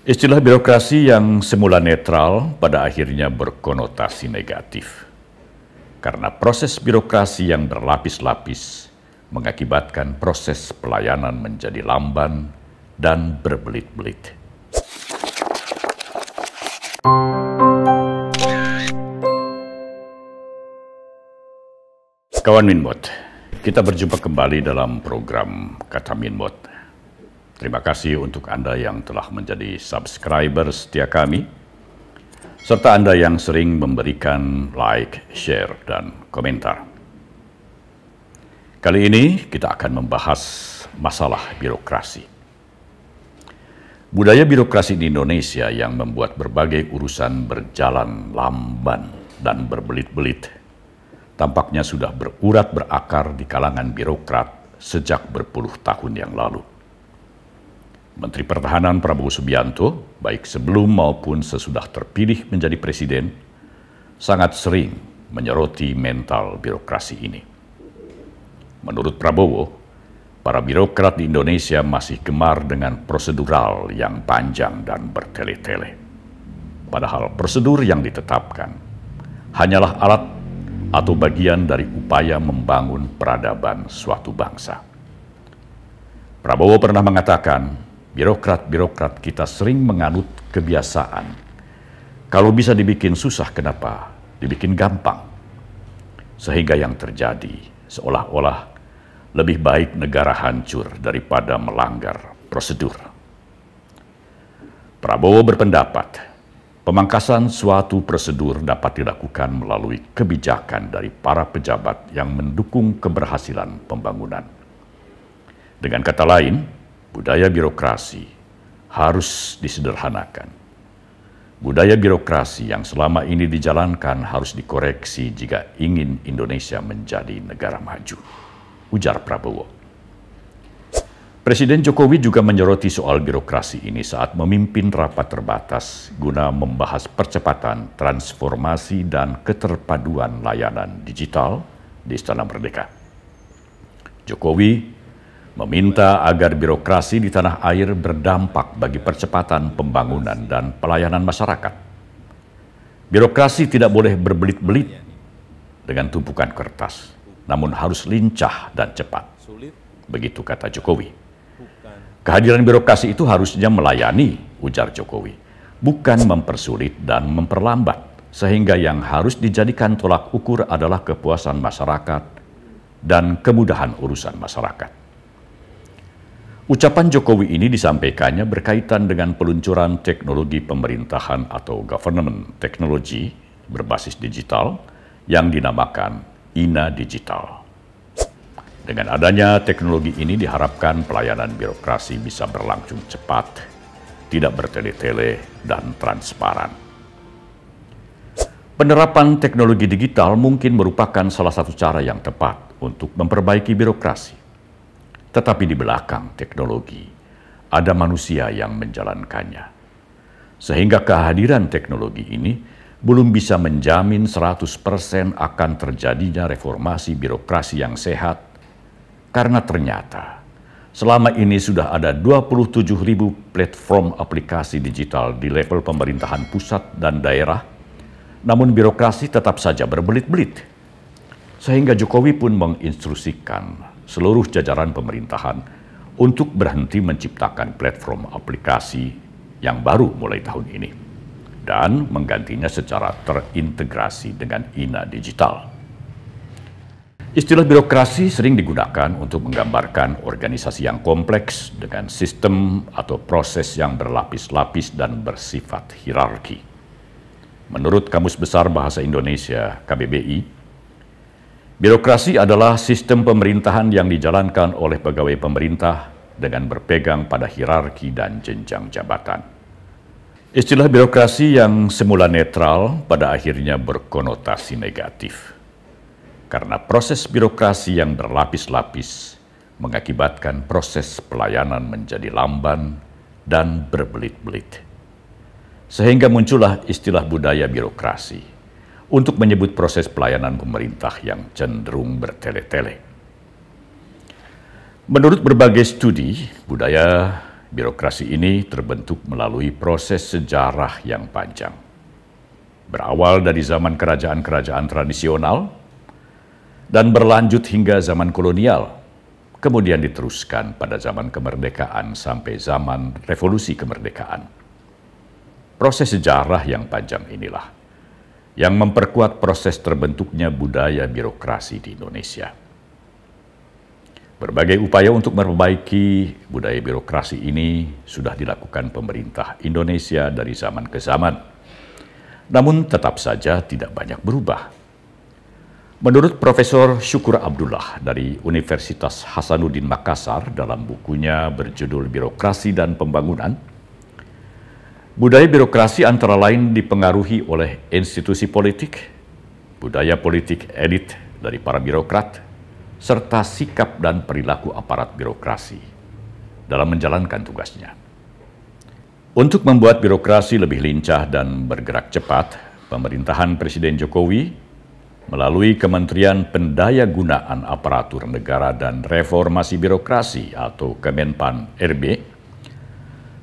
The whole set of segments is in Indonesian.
Istilah birokrasi yang semula netral pada akhirnya berkonotasi negatif. Karena proses birokrasi yang berlapis-lapis mengakibatkan proses pelayanan menjadi lamban dan berbelit-belit. Kawan Minmot, kita berjumpa kembali dalam program Kata Minmot. Terima kasih untuk Anda yang telah menjadi subscriber setia kami, serta Anda yang sering memberikan like, share, dan komentar. Kali ini kita akan membahas masalah birokrasi. Budaya birokrasi di Indonesia yang membuat berbagai urusan berjalan lamban dan berbelit-belit tampaknya sudah berurat berakar di kalangan birokrat sejak berpuluh tahun yang lalu. Menteri Pertahanan Prabowo Subianto, baik sebelum maupun sesudah terpilih menjadi presiden, sangat sering menyoroti mental birokrasi ini. Menurut Prabowo, para birokrat di Indonesia masih gemar dengan prosedural yang panjang dan bertele-tele. Padahal prosedur yang ditetapkan hanyalah alat atau bagian dari upaya membangun peradaban suatu bangsa. Prabowo pernah mengatakan, birokrat-birokrat kita sering menganut kebiasaan. Kalau bisa dibikin susah, kenapa dibikin gampang? Sehingga yang terjadi seolah-olah lebih baik negara hancur daripada melanggar prosedur. Prabowo berpendapat, pemangkasan suatu prosedur dapat dilakukan melalui kebijakan dari para pejabat yang mendukung keberhasilan pembangunan. Dengan kata lain, budaya birokrasi harus disederhanakan. Budaya birokrasi yang selama ini dijalankan harus dikoreksi jika ingin Indonesia menjadi negara maju, ujar Prabowo. Presiden Jokowi juga menyoroti soal birokrasi ini saat memimpin rapat terbatas guna membahas percepatan transformasi dan keterpaduan layanan digital di Istana Merdeka. Jokowi meminta agar birokrasi di tanah air berdampak bagi percepatan pembangunan dan pelayanan masyarakat. Birokrasi tidak boleh berbelit-belit dengan tumpukan kertas, namun harus lincah dan cepat. Begitu kata Jokowi. Kehadiran birokrasi itu harusnya melayani, ujar Jokowi, bukan mempersulit dan memperlambat, sehingga yang harus dijadikan tolak ukur adalah kepuasan masyarakat dan kemudahan urusan masyarakat. Ucapan Jokowi ini disampaikannya berkaitan dengan peluncuran teknologi pemerintahan atau government technology berbasis digital yang dinamakan INA Digital. Dengan adanya teknologi ini diharapkan pelayanan birokrasi bisa berlangsung cepat, tidak bertele-tele, dan transparan. Penerapan teknologi digital mungkin merupakan salah satu cara yang tepat untuk memperbaiki birokrasi. Tetapi di belakang teknologi, ada manusia yang menjalankannya. Sehingga kehadiran teknologi ini belum bisa menjamin 100% akan terjadinya reformasi birokrasi yang sehat, karena ternyata selama ini sudah ada 27.000 platform aplikasi digital di level pemerintahan pusat dan daerah, namun birokrasi tetap saja berbelit-belit. Sehingga Jokowi pun menginstruksikan seluruh jajaran pemerintahan untuk berhenti menciptakan platform aplikasi yang baru mulai tahun ini dan menggantinya secara terintegrasi dengan INA Digital. Istilah birokrasi sering digunakan untuk menggambarkan organisasi yang kompleks dengan sistem atau proses yang berlapis-lapis dan bersifat hierarki. Menurut Kamus Besar Bahasa Indonesia (KBBI), birokrasi adalah sistem pemerintahan yang dijalankan oleh pegawai pemerintah dengan berpegang pada hierarki dan jenjang jabatan. Istilah birokrasi yang semula netral pada akhirnya berkonotasi negatif. Karena proses birokrasi yang berlapis-lapis mengakibatkan proses pelayanan menjadi lamban dan berbelit-belit. Sehingga muncullah istilah budaya birokrasi untuk menyebut proses pelayanan pemerintah yang cenderung bertele-tele. Menurut berbagai studi, budaya Birokrasi ini terbentuk melalui proses sejarah yang panjang. Berawal dari zaman kerajaan-kerajaan tradisional dan berlanjut hingga zaman kolonial, kemudian diteruskan pada zaman kemerdekaan sampai zaman revolusi kemerdekaan. Proses sejarah yang panjang inilah yang memperkuat proses terbentuknya budaya birokrasi di Indonesia. Berbagai upaya untuk memperbaiki budaya birokrasi ini sudah dilakukan pemerintah Indonesia dari zaman ke zaman. Namun tetap saja tidak banyak berubah. Menurut Profesor Syukur Abdullah dari Universitas Hasanuddin Makassar dalam bukunya berjudul Birokrasi dan Pembangunan, budaya birokrasi antara lain dipengaruhi oleh institusi politik, budaya politik elit dari para birokrat, serta sikap dan perilaku aparat birokrasi dalam menjalankan tugasnya. Untuk membuat birokrasi lebih lincah dan bergerak cepat, pemerintahan Presiden Jokowi melalui Kementerian Pendayagunaan Aparatur Negara dan Reformasi Birokrasi atau Kemenpan-RB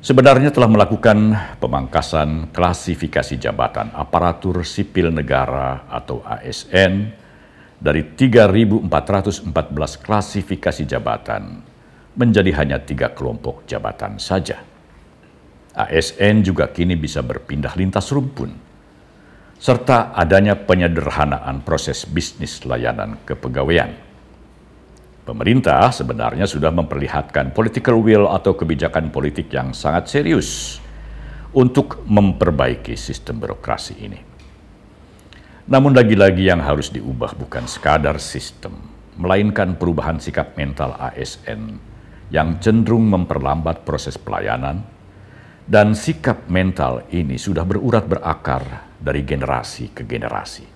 sebenarnya telah melakukan pemangkasan klasifikasi jabatan aparatur sipil negara atau ASN dari 3.414 klasifikasi jabatan menjadi hanya 3 kelompok jabatan saja. ASN juga kini bisa berpindah lintas rumpun, serta adanya penyederhanaan proses bisnis layanan kepegawaian. Pemerintah sebenarnya sudah memperlihatkan political will atau kebijakan politik yang sangat serius untuk memperbaiki sistem birokrasi ini. Namun lagi-lagi yang harus diubah bukan sekadar sistem, melainkan perubahan sikap mental ASN yang cenderung memperlambat proses pelayanan, dan sikap mental ini sudah berurat berakar dari generasi ke generasi.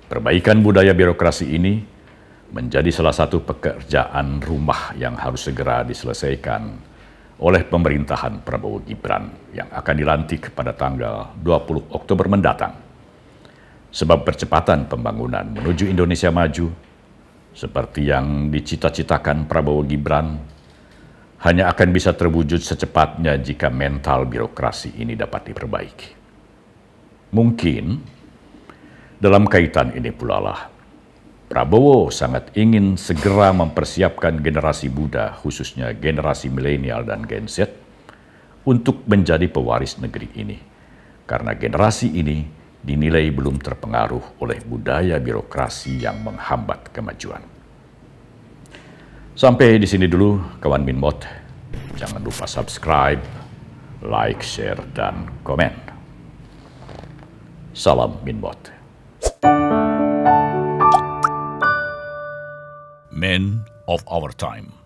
Perbaikan budaya birokrasi ini menjadi salah satu pekerjaan rumah yang harus segera diselesaikan oleh pemerintahan Prabowo Gibran yang akan dilantik pada tanggal 20 Oktober mendatang. Sebab percepatan pembangunan menuju Indonesia maju, seperti yang dicita-citakan Prabowo Gibran, hanya akan bisa terwujud secepatnya jika mental birokrasi ini dapat diperbaiki. Mungkin dalam kaitan ini pula lah, Prabowo sangat ingin segera mempersiapkan generasi muda, khususnya generasi milenial dan Gen Z, untuk menjadi pewaris negeri ini. Karena generasi ini dinilai belum terpengaruh oleh budaya birokrasi yang menghambat kemajuan. Sampai di sini dulu, kawan Minmot. Jangan lupa subscribe, like, share, dan komen. Salam Minmot. Men of our time.